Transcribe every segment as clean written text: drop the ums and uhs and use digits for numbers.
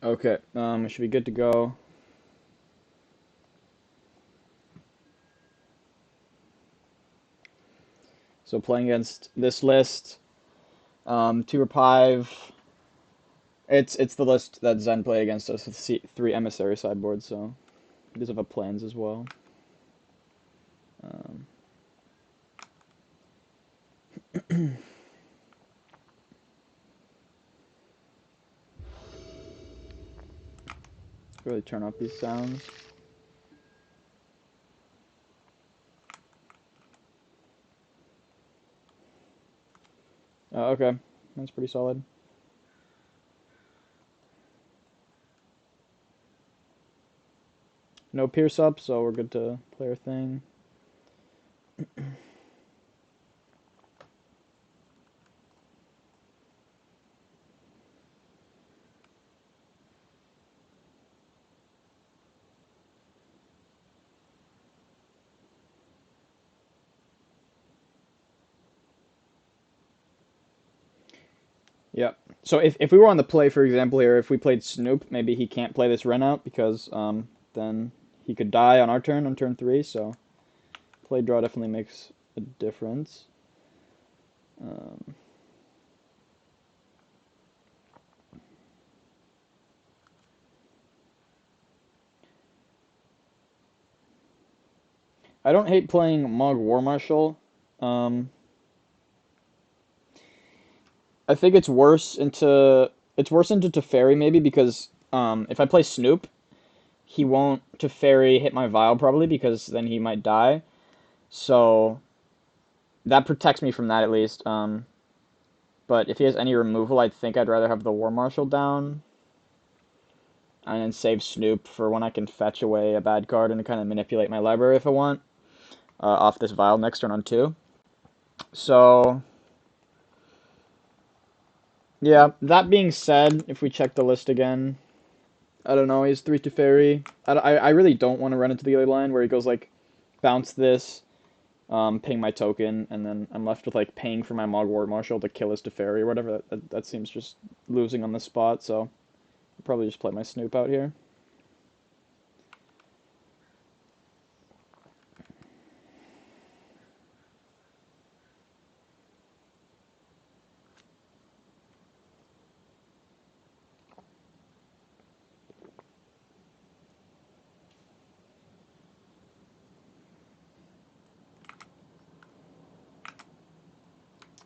Okay, we should be good to go. So playing against this list, two Repive. It's the list that Zen played against us with three emissary sideboards. So he does have a plans as well. Um, really turn up these sounds. Okay, that's pretty solid. No Pierce up, so we're good to play our thing. Yep. So if we were on the play, for example, here, if we played Snoop, maybe he can't play this Ren out because then he could die on our turn on turn 3. So play draw definitely makes a difference. Um, I don't hate playing Mog War Marshal. Um, I think it's worse into Teferi maybe because if I play Snoop, he won't Teferi hit my Vial probably because then he might die. So that protects me from that at least. But if he has any removal, I think I'd rather have the War Marshal down and then save Snoop for when I can fetch away a bad card and kind of manipulate my library if I want off this Vial next turn on 2. So yeah, that being said, if we check the list again, I don't know, he's 3 Teferi. I really don't want to run into the other line where he goes like, bounce this, paying my token, and then I'm left with like paying for my Mog War Marshal to kill his Teferi or whatever. That seems just losing on the spot, so I'll probably just play my Snoop out here.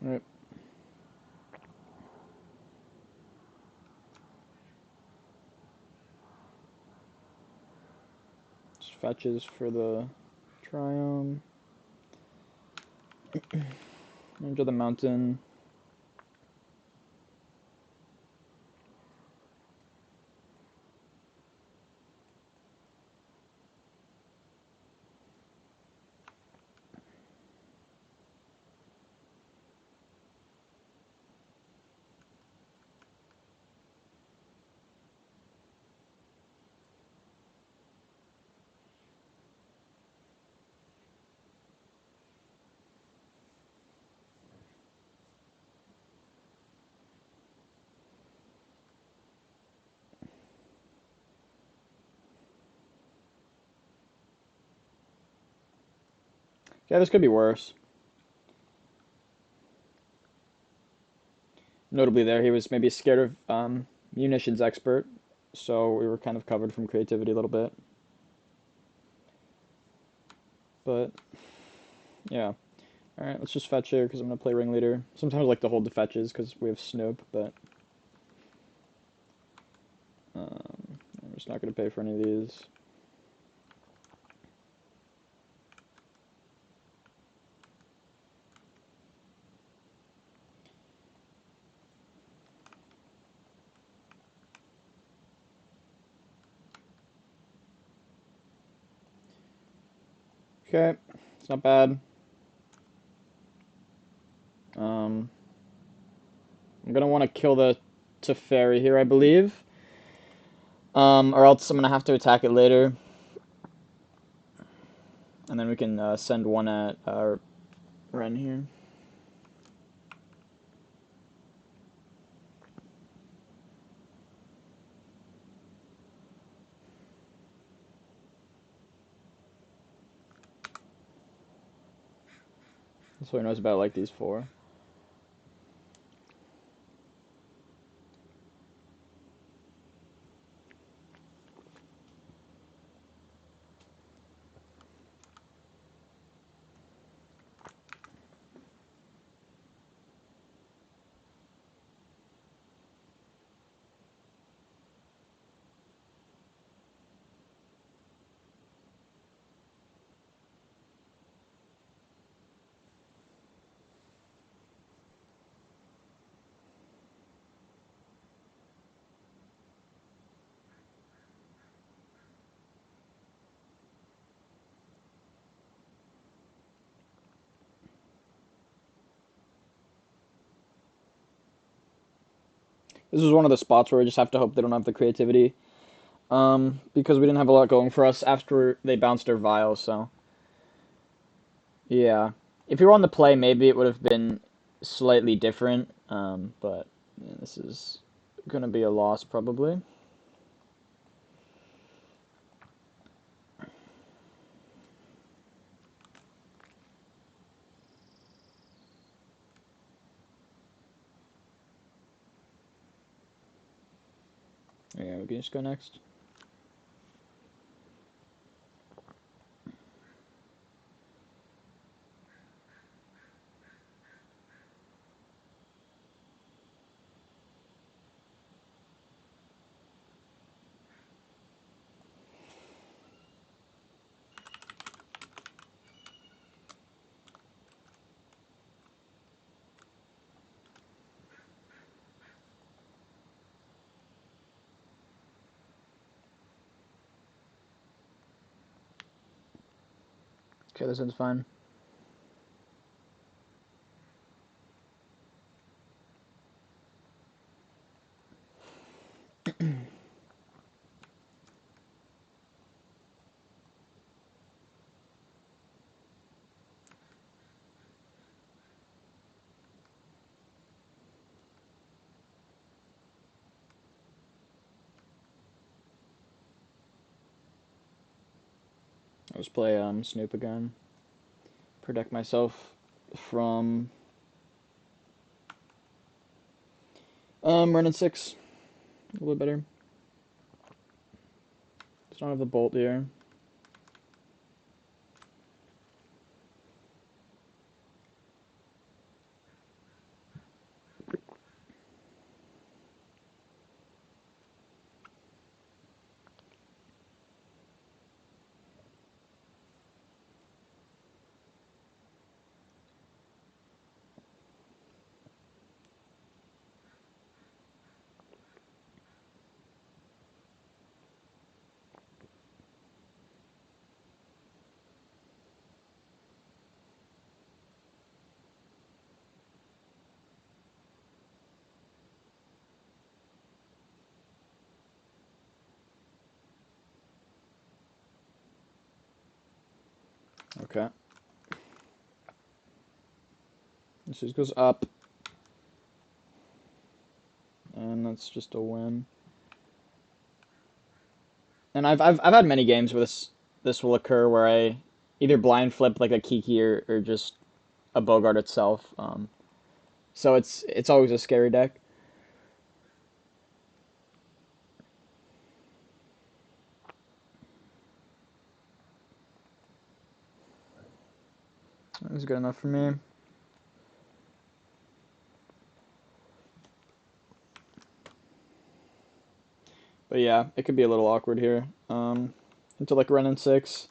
All right. Just fetches for the Triumph. Into the mountain. Yeah, this could be worse. Notably, there he was maybe scared of munitions expert, so we were kind of covered from creativity a little bit. But yeah, all right, let's just fetch here because I'm gonna play ringleader. Sometimes I like to hold the fetches because we have Snoop, but I'm just not gonna pay for any of these. Okay, it's not bad. Um, I'm gonna want to kill the Teferi here, I believe. Or else I'm gonna have to attack it later, and then we can send one at Ren here. So he knows about like these four. This is one of the spots where we just have to hope they don't have the creativity. Because we didn't have a lot going for us after they bounced their vial, so. Yeah. If we were on the play, maybe it would have been slightly different. But yeah, this is going to be a loss, probably. Yeah, we can just go next. Okay, this one's fine. Let's play Snoop again. Protect myself from running 6. A little bit better. Just don't have the bolt here. Okay. This just goes up. And that's just a win. And I've had many games where this will occur where I either blind flip like a Kiki or just a Bogart itself. So it's always a scary deck. That was good enough for me. But yeah, it could be a little awkward here. Into like Ren and 6.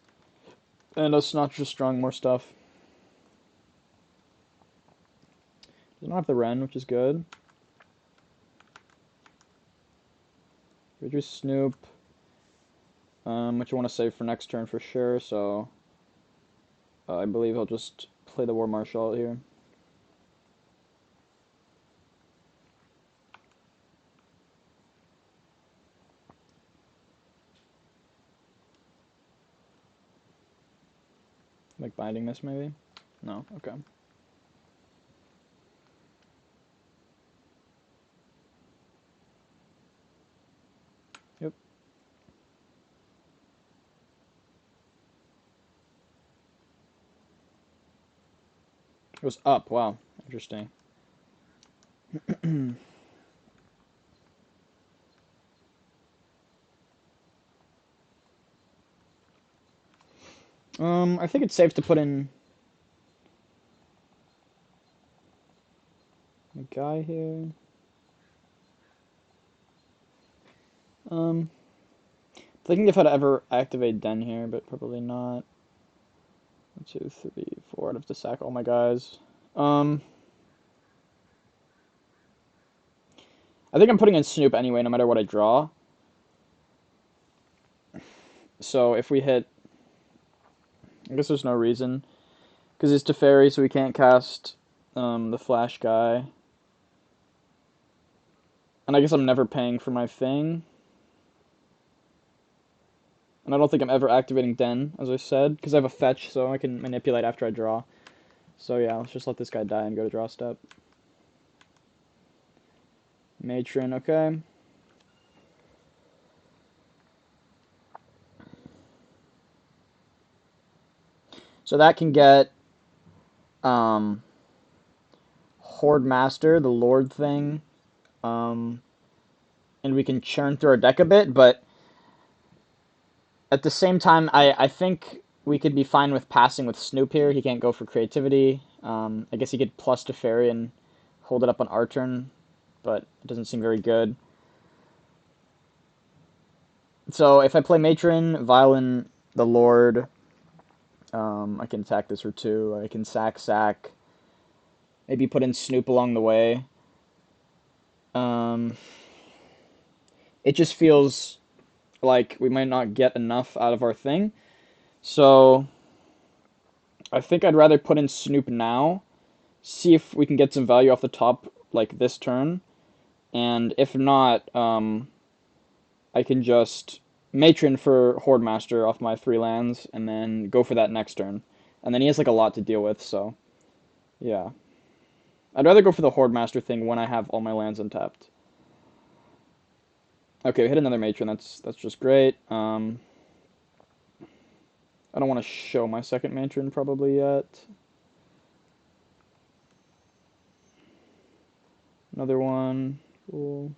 And us not just drawing more stuff. Does not have the Ren, which is good. Reduce Snoop. Which I want to save for next turn for sure, so I believe I'll just play the War Marshal out here. Like binding this maybe? No, okay. Yep. It was up. Wow, interesting. I think it's safe to put in a guy here. Um, Thinking if I'd ever activate Den here, but probably not. 1, 2, 3, 4. I'd have to sack all my guys. Um, I think I'm putting in Snoop anyway, no matter what I draw. So if we hit, I guess there's no reason because it's Teferi, so we can't cast the Flash guy. And I guess I'm never paying for my thing. And I don't think I'm ever activating Den, as I said, because I have a fetch, so I can manipulate after I draw. So yeah, let's just let this guy die and go to draw step. Matron, okay. So that can get Horde Master, the Lord thing. And we can churn through our deck a bit, but at the same time, I think we could be fine with passing with Snoop here. He can't go for creativity. I guess he could plus Teferi and hold it up on our turn, but it doesn't seem very good. So if I play Matron, Violin, the Lord, I can attack this for 2. I can sack. Maybe put in Snoop along the way. Um, it just feels like we might not get enough out of our thing. So I think I'd rather put in Snoop now, see if we can get some value off the top like this turn, and if not, I can just Matron for Horde Master off my 3 lands, and then go for that next turn. And then he has like a lot to deal with, so yeah. I'd rather go for the Horde Master thing when I have all my lands untapped. Okay, we hit another Matron. That's just great. I don't want to show my second Matron probably yet. Another one. Cool.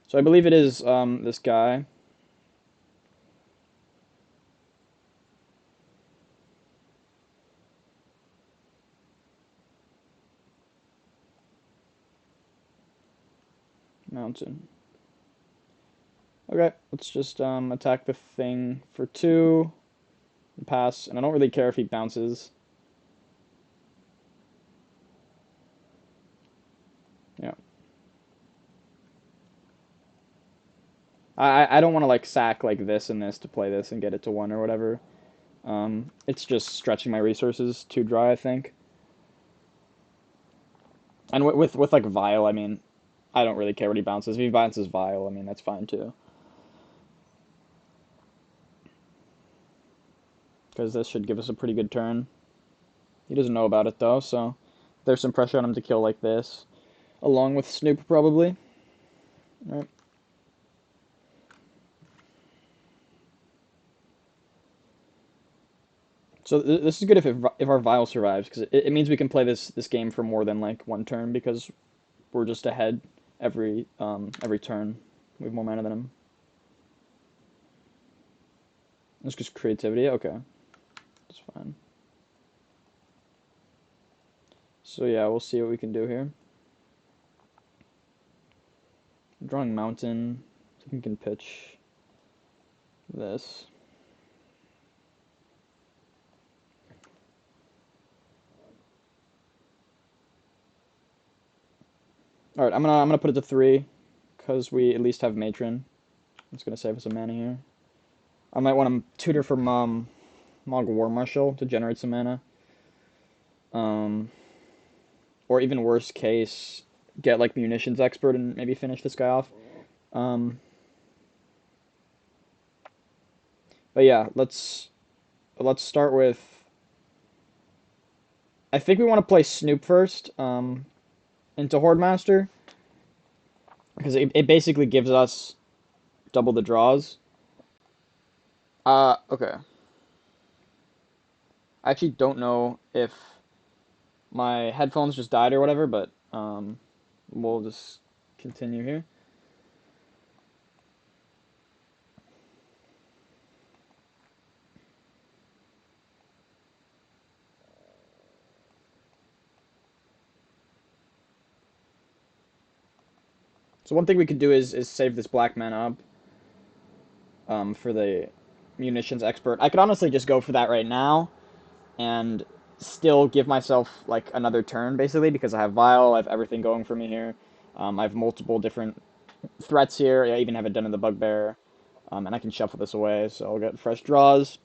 So I believe it is this guy. Mountain. Okay, let's just attack the thing for 2 and pass. And I don't really care if he bounces. Yeah. I don't want to like sack like this and this to play this and get it to 1 or whatever. It's just stretching my resources too dry, I think. And with like Vile, I mean, I don't really care what he bounces. If he bounces Vile, I mean, that's fine too. Because this should give us a pretty good turn. He doesn't know about it though, so there's some pressure on him to kill like this. Along with Snoop, probably. Right. So this is good if our Vile survives, because it means we can play this game for more than like 1 turn, because we're just ahead every turn. We have more mana than him. It's just creativity? Okay. That's fine. So yeah, we'll see what we can do here. I'm drawing Mountain. I think we can pitch this. Alright, I'm gonna put it to 3, because we at least have Matron. It's gonna save us some mana here. I might want to tutor for Mog War Marshal to generate some mana. Or even worst case, get like Munitions Expert and maybe finish this guy off. But yeah, let's start with. I think we want to play Snoop first into Horde Master, because it basically gives us double the draws. Okay. I actually don't know if my headphones just died or whatever, but we'll just continue here. So one thing we could do is save this black mana up for the munitions expert. I could honestly just go for that right now and still give myself like another turn basically because I have Vile, I have everything going for me here. I have multiple different threats here. I even have a Den of the Bugbear, and I can shuffle this away, so I'll get fresh draws.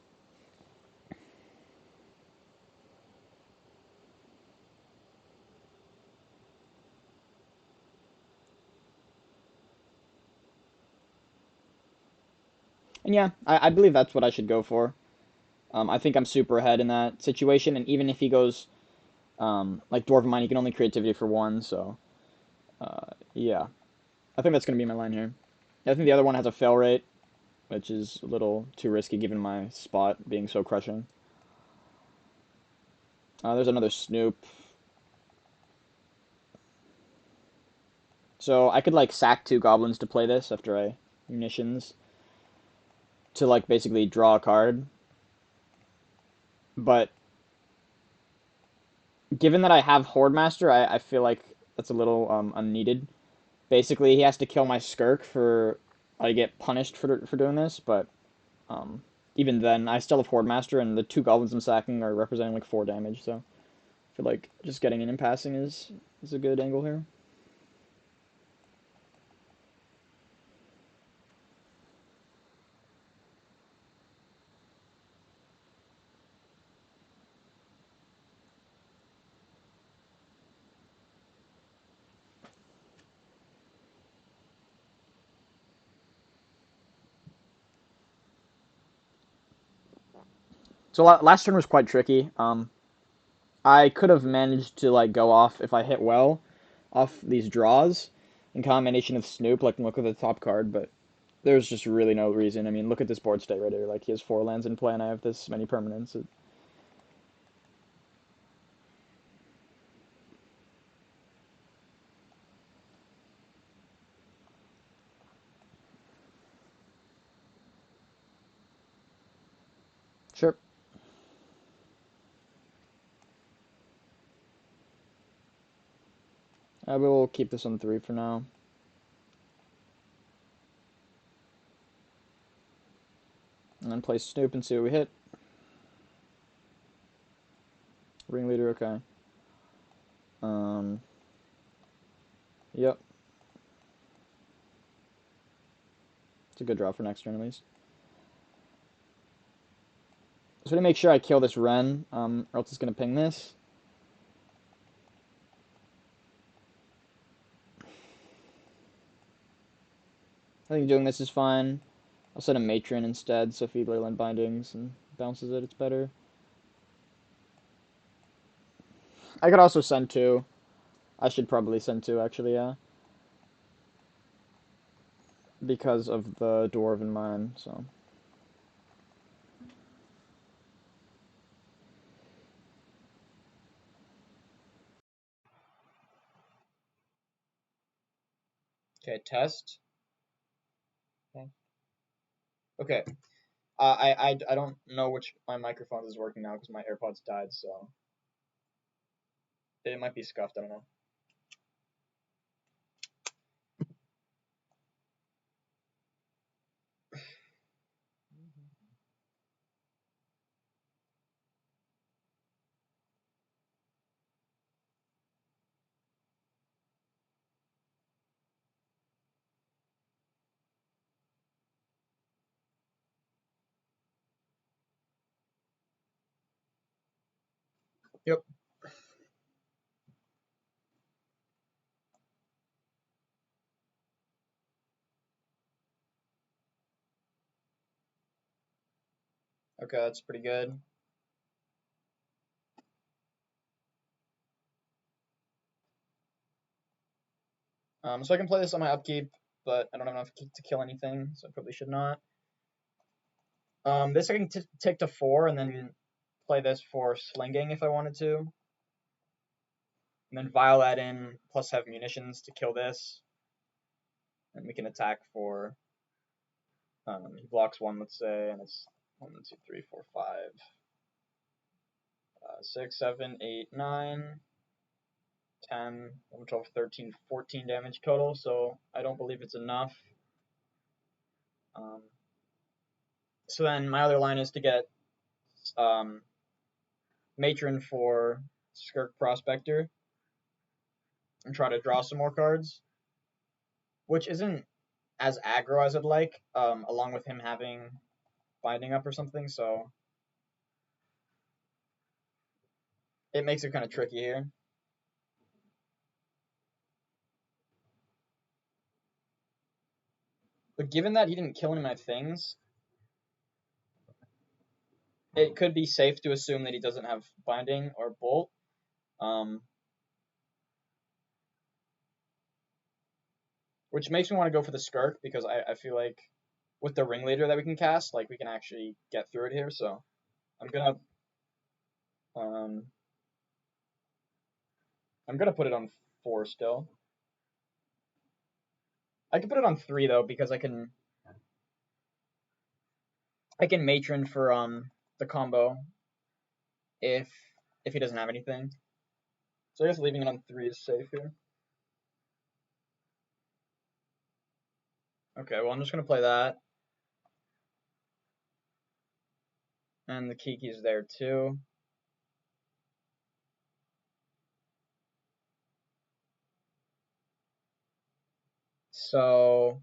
And yeah, I believe that's what I should go for. I think I'm super ahead in that situation, and even if he goes like Dwarven Mine, he can only creativity for one, so yeah. I think that's going to be my line here. I think the other one has a fail rate, which is a little too risky given my spot being so crushing. There's another Snoop. So I could like sack two goblins to play this after I munitions to like basically draw a card. But given that I have Horde Master, I feel like that's a little unneeded. Basically, he has to kill my Skirk for I get punished for doing this, but um, even then, I still have Horde Master, and the two goblins I'm sacking are representing like 4 damage. So I feel like just getting in and passing is a good angle here. So last turn was quite tricky. I could have managed to like go off if I hit well off these draws in combination of Snoop, like look at the top card, but there's just really no reason. I mean, look at this board state right here. Like he has 4 lands in play, and I have this many permanents. Sure, I will keep this on 3 for now, and then play Snoop and see what we hit. Ringleader, okay. Um, yep, it's a good draw for next turn at least. So to make sure I kill this Ren, or else it's gonna ping this. I think doing this is fine. I'll set a Matron instead, so if he Leyland Bindings and bounces it, it's better. I could also send 2. I should probably send 2, actually, yeah. Because of the Dwarven Mine, so. Okay, test. Okay. Okay. I don't know which my microphone is working now because my AirPods died, so it might be scuffed. I don't know. Yep. Okay, that's pretty good. So I can play this on my upkeep, but I don't have enough to kill anything, so I probably should not. This I can tick to 4 and then play this for slinging if I wanted to. And then vial that in, plus have munitions to kill this. And we can attack for, he blocks 1, let's say, and it's 1, 2, 3, 4, 5, 6, 7, 8, 9, 10, 11, 12, 13, 14 damage total, so I don't believe it's enough. So then my other line is to get Matron for Skirk Prospector and try to draw some more cards, which isn't as aggro as I'd like, along with him having Binding Up or something, so it makes it kind of tricky here. But given that he didn't kill any of my things, it could be safe to assume that he doesn't have Binding or Bolt. Which makes me want to go for the Skirk, because I feel like with the Ringleader that we can cast, like, we can actually get through it here, so I'm gonna put it on 4 still. I can put it on 3 though, because I can Matron for the combo if he doesn't have anything. So I guess leaving it on 3 is safe here. Okay, well I'm just gonna play that. And the Kiki's there too. So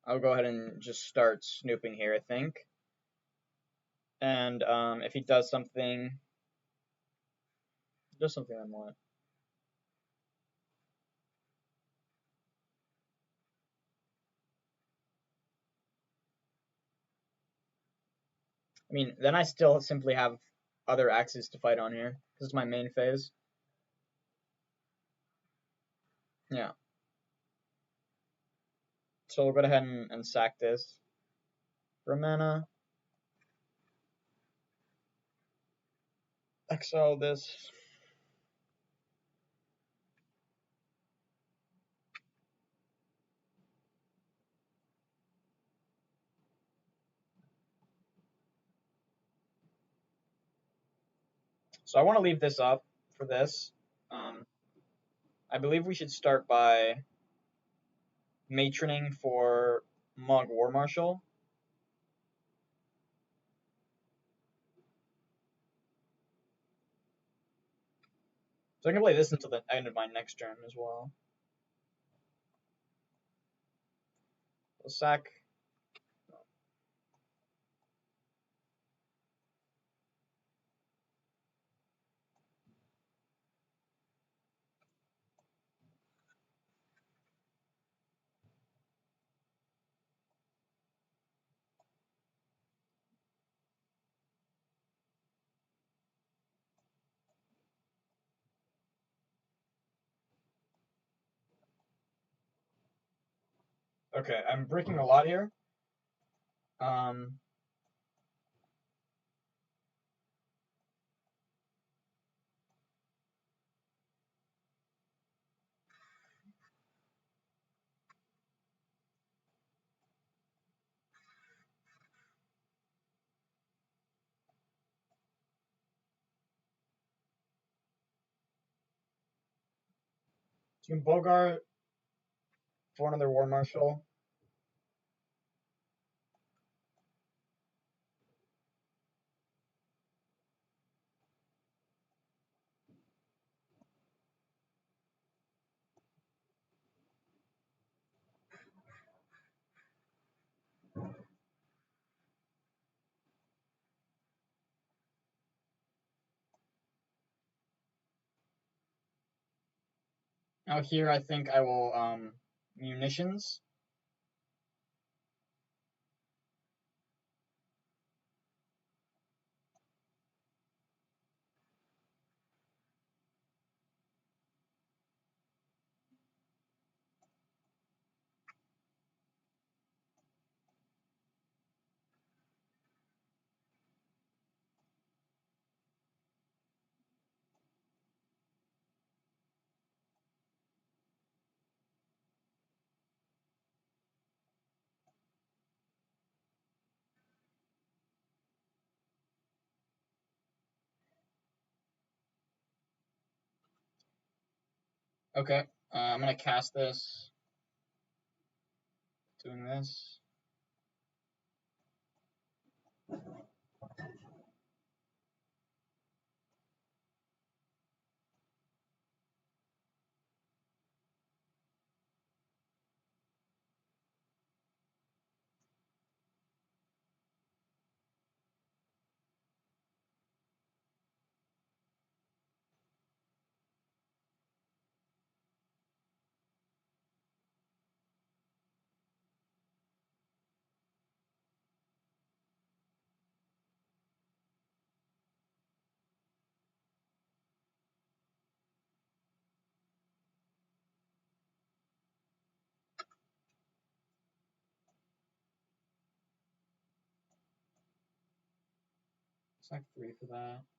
I'll go ahead and just start snooping here, I think. And if he does something I want. I mean, then I still simply have other axes to fight on here, because it's my main phase. Yeah. So we'll go ahead and sack this for mana. Exile this. So I want to leave this up for this. I believe we should start by matroning for Mog War Marshal. So I can play this until the end of my next turn as well. We'll sack. Okay, I'm breaking a lot here. So you can Bogart for another War Marshal. Now here I think I will munitions. Okay, I'm gonna cast this. Doing this. It's like 3 for that.